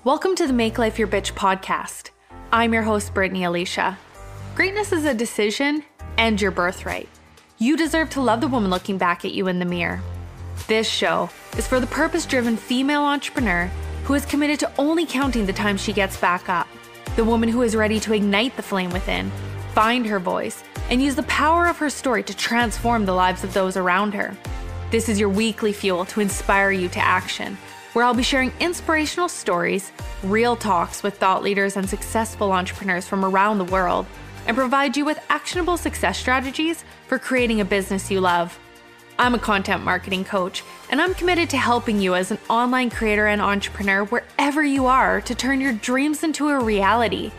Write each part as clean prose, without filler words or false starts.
Welcome to the Make Life Your Bitch podcast. I'm your host, Brittany Alysia. Greatness is a decision and your birthright. You deserve to love the woman looking back at you in the mirror. This show is for the purpose-driven female entrepreneur who is committed to only counting the time she gets back up. The woman who is ready to ignite the flame within, find her voice, and use the power of her story to transform the lives of those around her. This is your weekly fuel to inspire you to action, where I'll be sharing inspirational stories, real talks with thought leaders and successful entrepreneurs from around the world, and provide you with actionable success strategies for creating a business you love. I'm a content marketing coach, and I'm committed to helping you as an online creator and entrepreneur wherever you are to turn your dreams into a reality,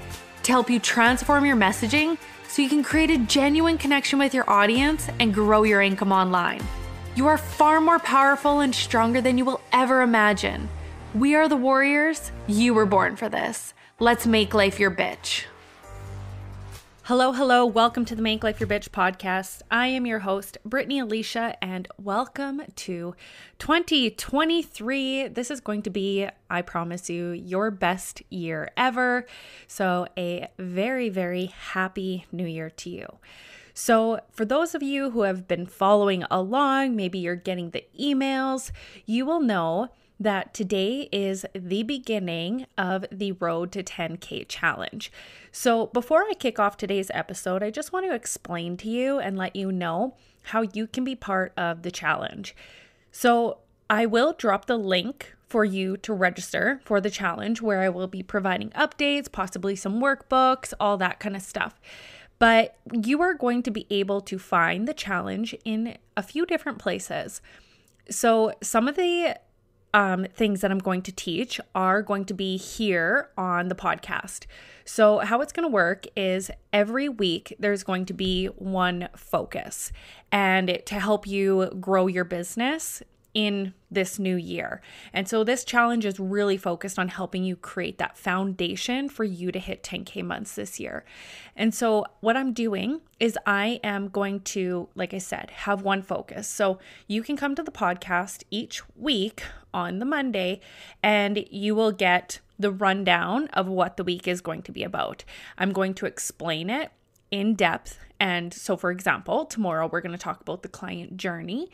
to help you transform your messaging so you can create a genuine connection with your audience and grow your income online. You are far more powerful and stronger than you will ever imagine. We are the warriors. You were born for this. Let's make life your bitch. Hello. Welcome to the Make Life Your Bitch podcast. I am your host, Brittany Alysia, and welcome to 2023. This is going to be, I promise you, your best year ever. So a very, very happy new year to you. So for those of you who have been following along, maybe you're getting the emails, you will know that today is the beginning of the Road to 10K challenge. So before I kick off today's episode, I just want to explain to you and let you know how you can be part of the challenge. So I will drop the link for you to register for the challenge, where I will be providing updates, possibly some workbooks, all that kind of stuff. But you are going to be able to find the challenge in a few different places. So some of the things that I'm going to teach are going to be here on the podcast. So how it's going to work is every week there's going to be one focus, and to help you grow your business in this new year. And so this challenge is really focused on helping you create that foundation for you to hit 10K months this year. And so what I'm doing is I am going to, like I said, have one focus. So you can come to the podcast each week on the Monday, and you will get the rundown of what the week is going to be about. I'm going to explain it in depth. And so, for example, tomorrow we're going to talk about the client journey.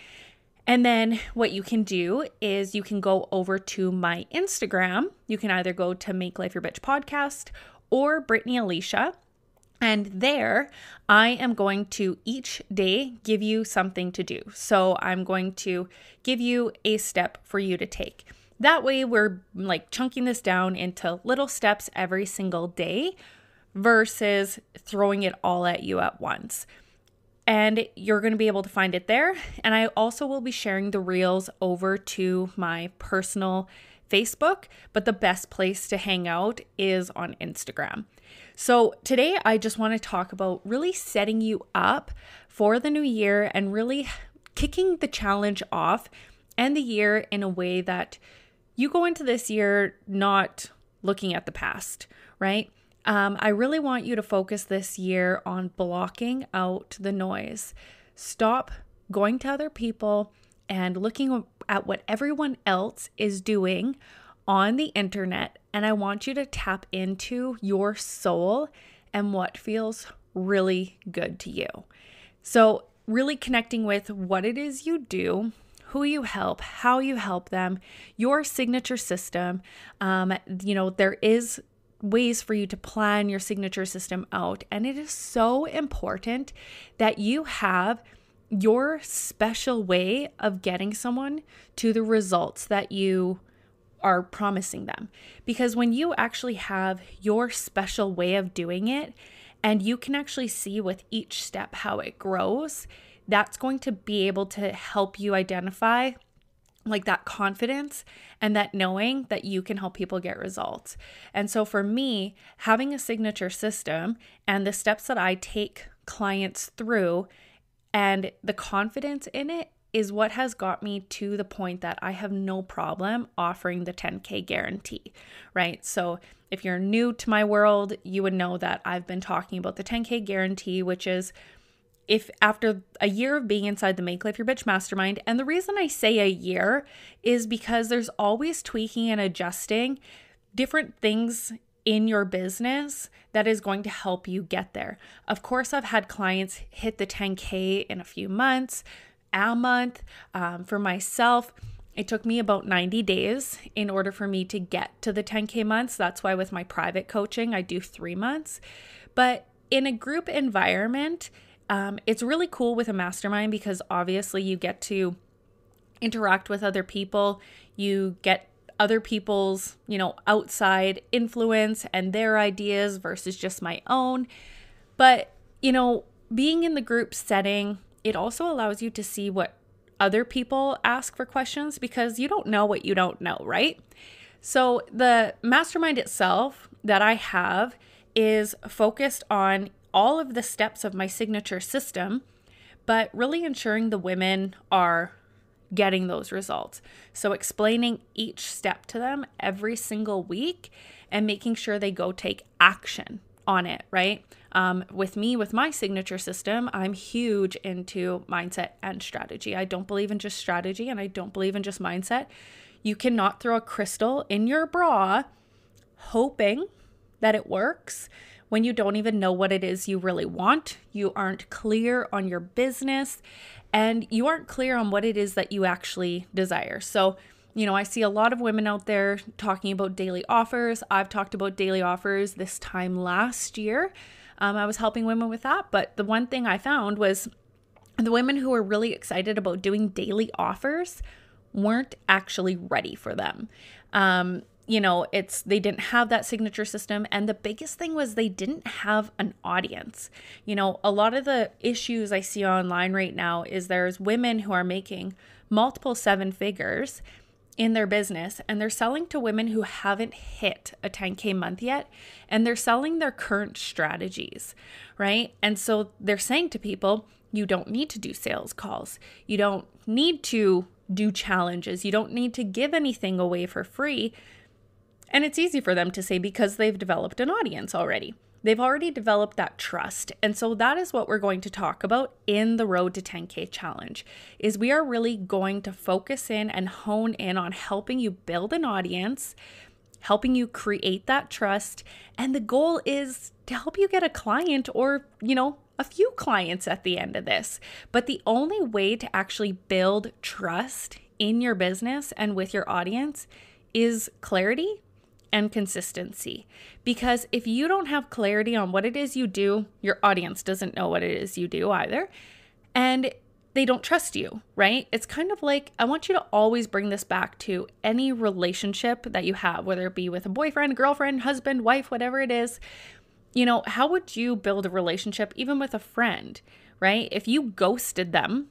And then what you can do is you can go over to my Instagram. You can either go to Make Life Your Bitch podcast or Brittany Alysia. And there I am going to each day give you something to do. So I'm going to give you a step for you to take. That way we're like chunking this down into little steps every single day versus throwing it all at you at once. And you're going to be able to find it there. And I also will be sharing the reels over to my personal Facebook, but the best place to hang out is on Instagram. So today I just want to talk about really setting you up for the new year and really kicking the challenge off and the year in a way that you go into this year not looking at the past, right? I really want you to focus this year on blocking out the noise. Stop going to other people and looking at what everyone else is doing on the internet. And I want you to tap into your soul and what feels really good to you. So really connecting with what it is you do, who you help, how you help them, your signature system. There is ways for you to plan your signature system out. And it is so important that you have your special way of getting someone to the results that you are promising them. Because when you actually have your special way of doing it, and you can actually see with each step how it grows, that's going to be able to help you identify like that confidence and that knowing that you can help people get results. And so for me, having a signature system and the steps that I take clients through and the confidence in it is what has got me to the point that I have no problem offering the 10K guarantee, right? So if you're new to my world, you would know that I've been talking about the 10K guarantee, which is if after a year of being inside the Make Life Your Bitch mastermind, and the reason I say a year is because there's always tweaking and adjusting different things in your business that is going to help you get there. Of course, I've had clients hit the 10K in a few months, a month. For myself, it took me about 90 days in order for me to get to the 10K months. That's why with my private coaching, I do 3 months. But in a group environment, it's really cool with a mastermind because obviously you get to interact with other people. You get other people's, outside influence and their ideas versus just my own. But, being in the group setting, it also allows you to see what other people ask for questions because you don't know what you don't know, right? So the mastermind itself that I have is focused on all of the steps of my signature system, but really ensuring the women are getting those results. So explaining each step to them every single week and making sure they go take action on it, right? With me, with my signature system, I'm huge into mindset and strategy. I don't believe in just strategy and I don't believe in just mindset. You cannot throw a crystal in your bra hoping that it works when you don't even know what it is you really want. You aren't clear on your business and you aren't clear on what it is that you actually desire. So, I see a lot of women out there talking about daily offers. I've talked about daily offers this time last year. I was helping women with that. But the one thing I found was the women who were really excited about doing daily offers weren't actually ready for them. They didn't have that signature system. And the biggest thing was they didn't have an audience. A lot of the issues I see online right now is there's women who are making multiple 7 figures in their business and they're selling to women who haven't hit a 10K month yet. And they're selling their current strategies, right? And so they're saying to people, you don't need to do sales calls. You don't need to do challenges. You don't need to give anything away for free. And it's easy for them to say because they've developed an audience already. They've already developed that trust. And so that is what we're going to talk about in the Road to 10K Challenge, is we are really going to focus in and hone in on helping you build an audience, helping you create that trust. And the goal is to help you get a client or, a few clients at the end of this. But the only way to actually build trust in your business and with your audience is clarity and consistency. Because if you don't have clarity on what it is you do, your audience doesn't know what it is you do either. And they don't trust you, right? It's kind of like, I want you to always bring this back to any relationship that you have, whether it be with a boyfriend, girlfriend, husband, wife, whatever it is. How would you build a relationship even with a friend, right? If you ghosted them,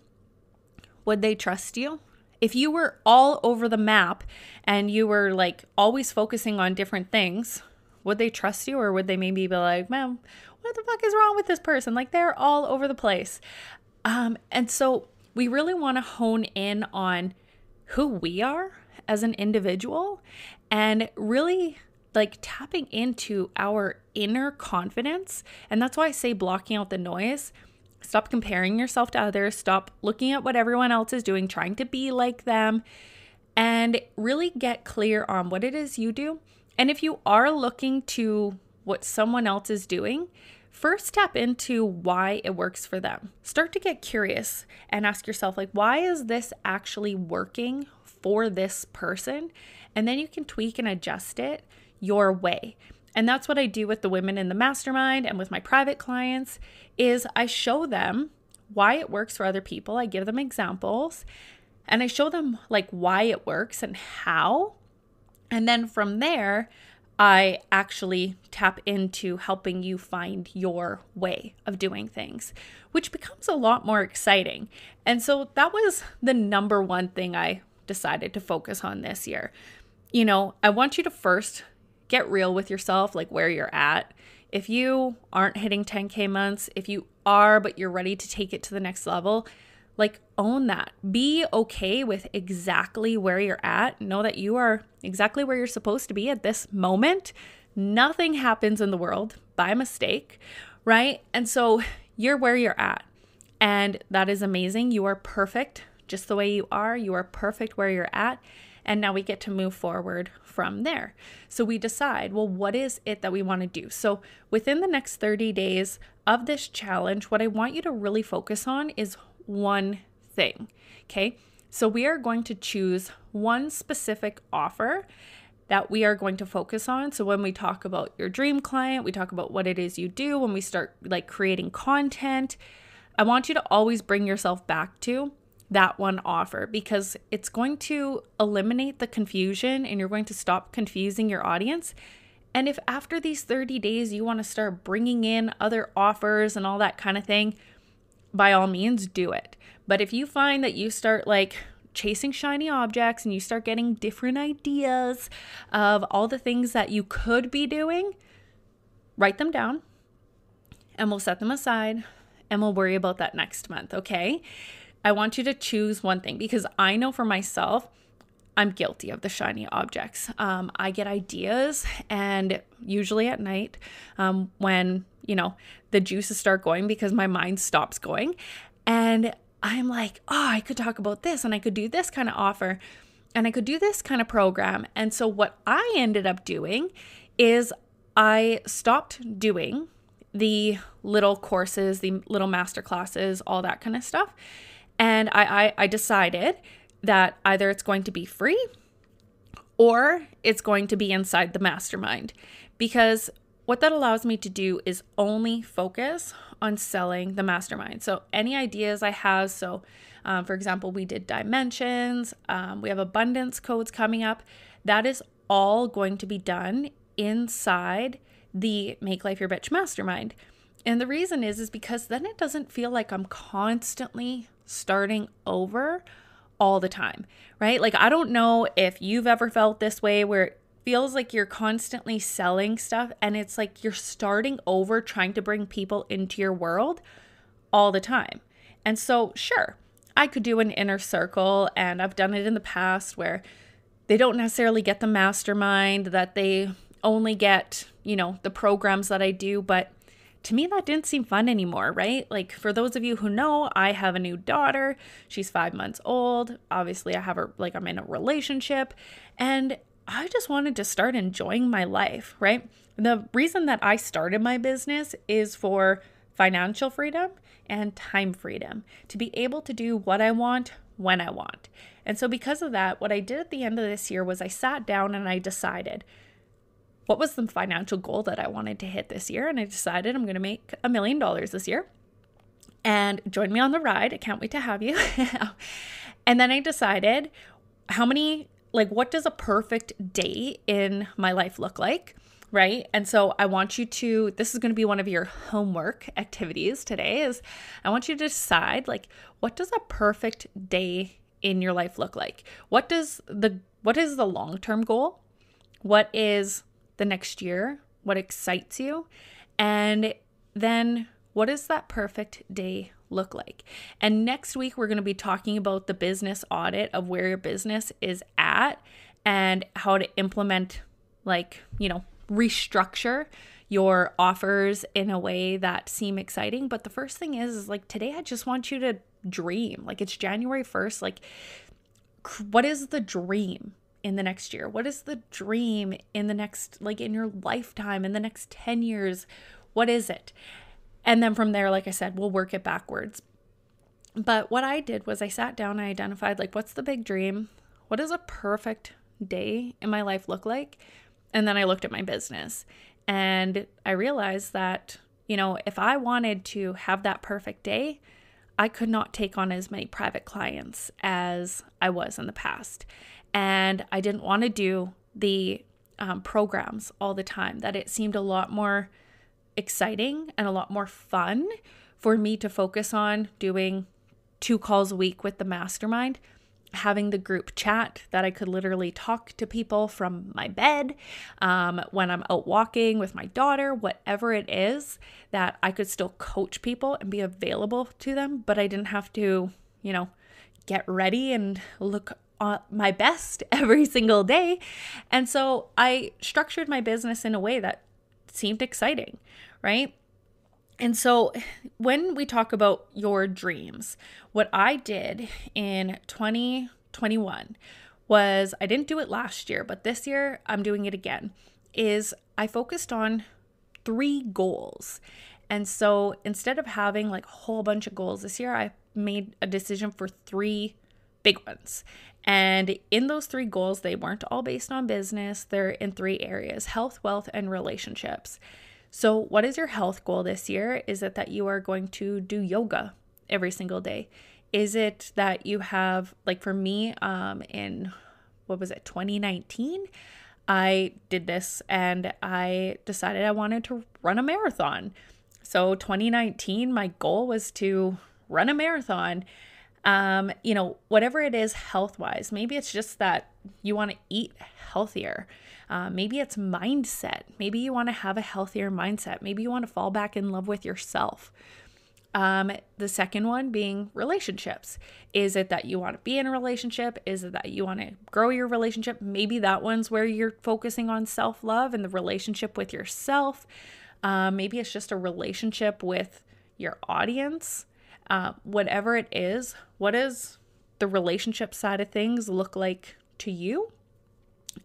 would they trust you? If you were all over the map and you were like always focusing on different things, would they trust you or would they maybe be like, man, what the fuck is wrong with this person? Like they're all over the place. And so we really want to hone in on who we are as an individual and really like tapping into our inner confidence. And that's why I say blocking out the noise. Stop comparing yourself to others. Stop looking at what everyone else is doing, trying to be like them, and really get clear on what it is you do. And if you are looking to what someone else is doing, first tap into why it works for them. Start to get curious and ask yourself, like, why is this actually working for this person? And then you can tweak and adjust it your way. And that's what I do with the women in the mastermind and with my private clients is I show them why it works for other people. I give them examples and I show them like why it works and how. And then from there, I actually tap into helping you find your way of doing things, which becomes a lot more exciting. And so that was the number one thing I decided to focus on this year. I want you to first get real with yourself, like where you're at. If you aren't hitting 10K months, if you are, but you're ready to take it to the next level, like own that. Be okay with exactly where you're at. Know that you are exactly where you're supposed to be at this moment. Nothing happens in the world by mistake, right? And so you're where you're at. And that is amazing. You are perfect just the way you are. You are perfect where you're at. And now we get to move forward from there. So we decide, well, what is it that we want to do? So within the next 30 days of this challenge, what I want you to really focus on is one thing. Okay. So we are going to choose one specific offer that we are going to focus on. So when we talk about your dream client, we talk about what it is you do. When we start like creating content, I want you to always bring yourself back to that one offer, because it's going to eliminate the confusion and you're going to stop confusing your audience. And if after these 30 days you want to start bringing in other offers and all that kind of thing, by all means do it. But if you find that you start like chasing shiny objects and you start getting different ideas of all the things that you could be doing, write them down and we'll set them aside and we'll worry about that next month, okay? I want you to choose one thing, because I know for myself, I'm guilty of the shiny objects. I get ideas, and usually at night when, the juices start going because my mind stops going. And I'm like, oh, I could talk about this and I could do this kind of offer and I could do this kind of program. And so what I ended up doing is I stopped doing the little courses, the little master classes, all that kind of stuff. And I decided that either it's going to be free or it's going to be inside the mastermind, because what that allows me to do is only focus on selling the mastermind. So any ideas I have, for example, we did dimensions, we have abundance codes coming up. That is all going to be done inside the Make Life Your Bitch mastermind. And the reason is because then it doesn't feel like I'm constantly starting over all the time, right? Like, I don't know if you've ever felt this way where it feels like you're constantly selling stuff and it's like you're starting over trying to bring people into your world all the time. And so, sure, I could do an inner circle, and I've done it in the past where they don't necessarily get the mastermind, that they only get, the programs that I do, but to me, that didn't seem fun anymore, right? Like, for those of you who know, I have a new daughter. She's 5 months old. Obviously, I have her, like, I'm in a relationship, and I just wanted to start enjoying my life, right? The reason that I started my business is for financial freedom and time freedom, to be able to do what I want when I want. And so because of that, what I did at the end of this year was I sat down and I decided, what was the financial goal that I wanted to hit this year? And I decided I'm going to make $1 million this year. And join me on the ride. I can't wait to have you. And then I decided what does a perfect day in my life look like? Right? And so I want you to, this is going to be one of your homework activities today, is I want you to decide, what does a perfect day in your life look like? What is the long-term goal? What is the next year? What excites you? And then what does that perfect day look like? And next week, we're going to be talking about the business audit of where your business is at and how to implement, restructure your offers in a way that seem exciting. But the first thing is today, I just want you to dream. It's January 1st. What is the dream in the next year? What is the dream in the next, in your lifetime, in the next 10 years? What is it? And then from there, like I said, we'll work it backwards. But what I did was I sat down, I identified, what's the big dream? What does a perfect day in my life look like? And then I looked at my business and I realized that, if I wanted to have that perfect day, I could not take on as many private clients as I was in the past. And I didn't want to do the programs all the time, that it seemed a lot more exciting and a lot more fun for me to focus on doing 2 calls a week with the mastermind, having the group chat that I could literally talk to people from my bed, when I'm out walking with my daughter, whatever it is, that I could still coach people and be available to them, but I didn't have to, get ready and look my best every single day. And so I structured my business in a way that seemed exciting, right? And so when we talk about your dreams, what I did in 2021 was, I didn't do it last year, but this year I'm doing it again, is I focused on 3 goals. And so instead of having like a whole bunch of goals this year, I made a decision for 3 big ones. And in those 3 goals, they weren't all based on business. They're in 3 areas: health, wealth, and relationships. So what is your health goal this year? Is it that you are going to do yoga every single day? Is it that you have, like for me, in, 2019, I did this and I decided I wanted to run a marathon. So 2019, my goal was to run a marathon. Whatever it is health-wise, maybe it's just that you want to eat healthier. Maybe it's mindset. Maybe you want to have a healthier mindset. Maybe you want to fall back in love with yourself. The second one being relationships. Is it that you want to be in a relationship? Is it that you want to grow your relationship? Maybe that one's where you're focusing on self-love and the relationship with yourself. Maybe it's just a relationship with your audience. Whatever it is, what does the relationship side of things look like to you?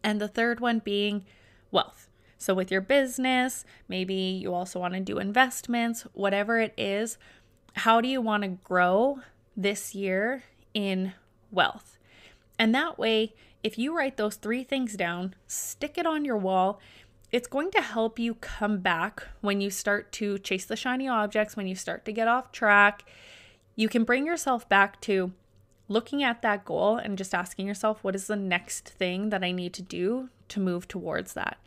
And the third one being wealth. So with your business, maybe you also want to do investments, whatever it is, how do you want to grow this year in wealth? And that way, if you write those 3 things down, stick it on your wall, it's going to help you come back when you start to chase the shiny objects, when you start to get off track. You can bring yourself back to looking at that goal and just asking yourself, what is the next thing that I need to do to move towards that?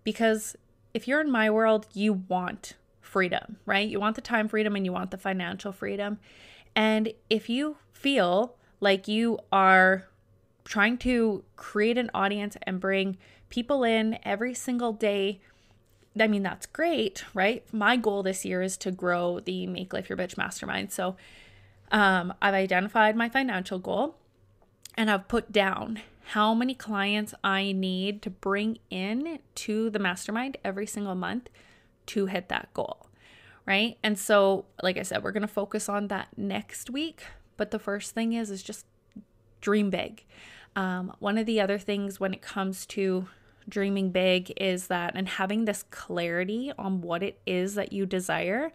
Because if you're in my world, you want freedom, right? You want the time freedom and you want the financial freedom. And if you feel like you are trying to create an audience and bring people in every single day, I mean, that's great, right? My goal this year is to grow the Make Life Your Bitch Mastermind. So I've identified my financial goal and I've put down how many clients I need to bring in to the mastermind every single month to hit that goal, right? And so, like I said, we're going to focus on that next week. But the first thing is just dream big. One of the other things when it comes to dreaming big is that, and having this clarity on what it is that you desire,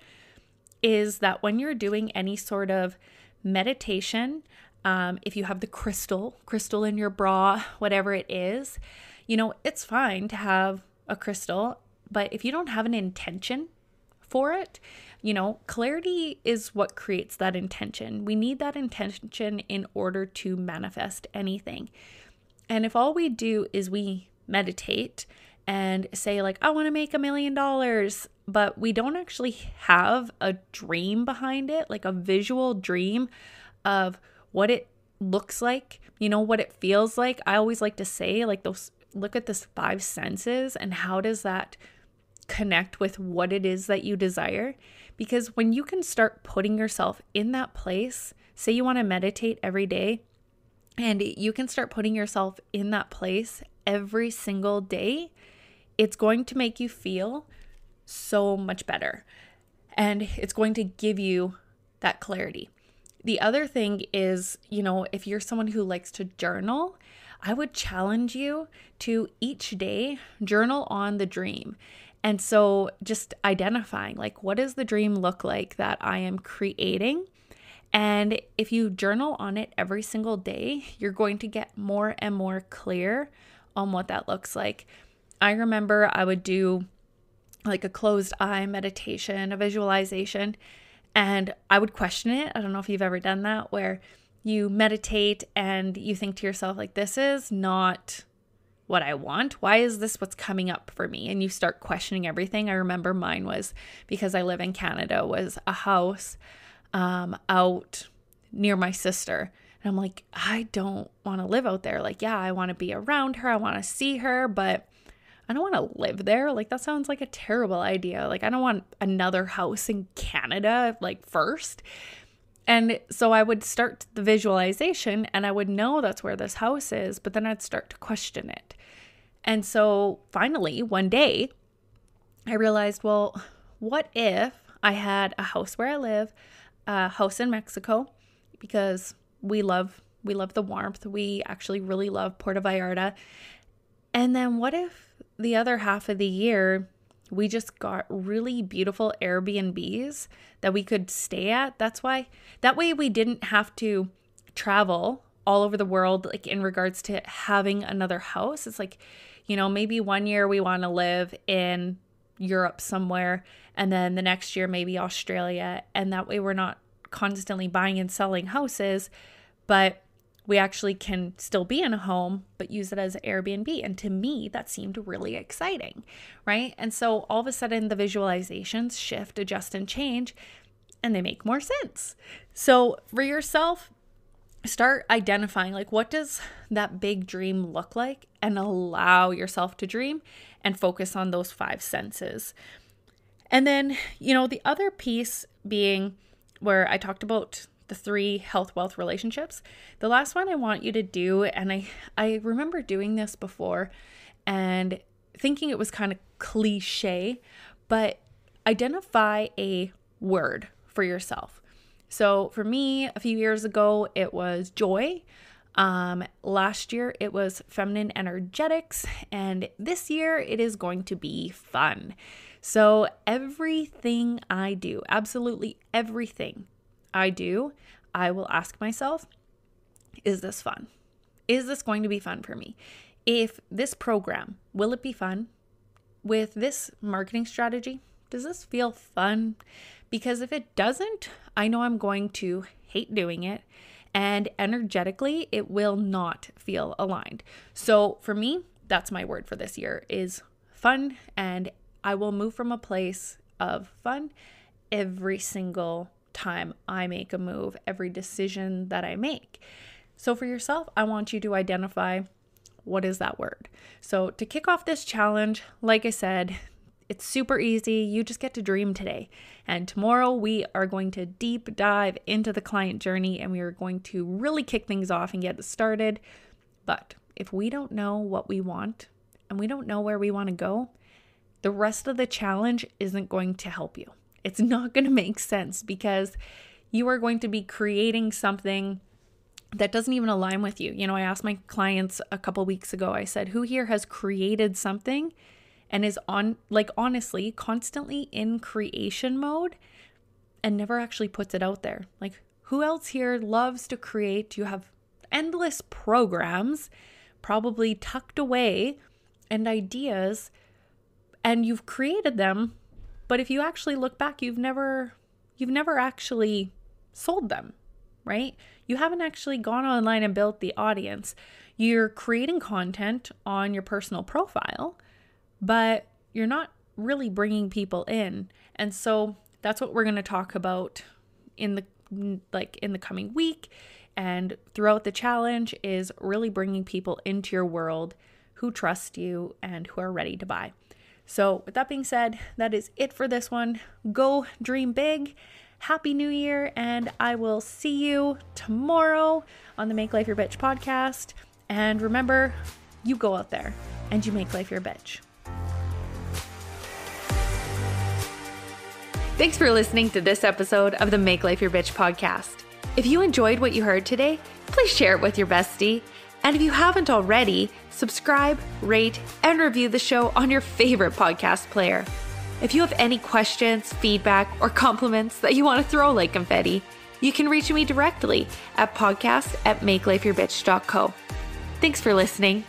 is that when you're doing any sort of meditation, if you have the crystal in your bra, whatever it is, it's fine to have a crystal, but if you don't have an intention for it, clarity is what creates that intention. We need that intention in order to manifest anything. And if all we do is we meditate and say like, I want to make $1 million, but we don't actually have a dream behind it, like a visual dream of what it looks like, what it feels like. I always like to say like look at this 5 senses and how does that connect with what it is that you desire? Because when you can start putting yourself in that place, say you want to meditate every day, and you can start putting yourself in that place every single day, it's going to make you feel so much better. And it's going to give you that clarity. The other thing is, if you're someone who likes to journal, I would challenge you to each day journal on the dream. And so just identifying like, what does the dream look like that I am creating? And if you journal on it every single day, you're going to get more and more clear on what that looks like. I remember I would do like a closed eye meditation, a visualization, and I would question it. I don't know if you've ever done that, where you meditate and you think to yourself like, this is not what I want. Why is this what's coming up for me? And you start questioning everything. I remember mine was, because I live in Canada, was a house out near my sister. And I'm like, I don't want to live out there. Like, yeah, I want to be around her. I want to see her, but I don't want to live there. Like, that sounds like a terrible idea. Like, I don't want another house in Canada, like, first. And so I would start the visualization and I would know that's where this house is, but then I'd start to question it. And so finally, one day, I realized, well, what if I had a house where I live, a house in Mexico, because we love We love the warmth. We actually really love Puerto Vallarta. And then what if the other half of the year, we just got really beautiful Airbnbs that we could stay at? That way we didn't have to travel all over the world, like in regards to having another house. It's like, maybe one year we want to live in Europe somewhere, and then the next year maybe Australia. And that way we're not constantly buying and selling houses, but we actually can still be in a home, but use it as an Airbnb. And to me, that seemed really exciting, right? And so all of a sudden the visualizations shift, adjust, and change, and they make more sense. So for yourself, start identifying, like, what does that big dream look like, and allow yourself to dream and focus on those 5 senses. And then, the other piece being where I talked about the 3 health, wealth, relationships. The last one I want you to do, and I remember doing this before and thinking it was kind of cliche, but identify a word for yourself. So for me, a few years ago, it was joy. Last year, it was feminine energetics. And this year, it is going to be fun. So everything I do, absolutely everything I do, I will ask myself, is this fun? Is this going to be fun for me? If this program, will it be fun? With this marketing strategy, does this feel fun? Because if it doesn't, I know I'm going to hate doing it, and energetically, it will not feel aligned. So for me, that's my word for this year, is fun, and I will move from a place of fun every single time I make a move, every decision that I make. So for yourself, I want you to identify, what is that word? So to kick off this challenge, like I said, it's super easy. You just get to dream today. And tomorrow we are going to deep dive into the client journey, and we are going to really kick things off and get it started. But if we don't know what we want and we don't know where we want to go, the rest of the challenge isn't going to help you. It's not going to make sense, because you are going to be creating something that doesn't even align with you. I asked my clients a couple weeks ago, I said, who here has created something and is honestly, constantly in creation mode and never actually puts it out there? Like, who else here loves to create? You have endless programs probably tucked away and ideas, and you've created them, but if you actually look back, you've never actually sold them, right? You haven't actually gone online and built the audience. You're creating content on your personal profile, but you're not really bringing people in. And so that's what we're going to talk about in the coming week and throughout the challenge, is really bringing people into your world who trust you and who are ready to buy. So with that being said, that is it for this one. Go dream big. Happy New Year, and I will see you tomorrow on the Make Life Your Bitch podcast. And remember, you go out there and you make life your bitch. Thanks for listening to this episode of the Make Life Your Bitch podcast. If you enjoyed what you heard today, please share it with your bestie. And if you haven't already, subscribe, rate, and review the show on your favorite podcast player. If you have any questions, feedback, or compliments that you want to throw like confetti, you can reach me directly at podcast@makelifeyourbitch.co. Thanks for listening.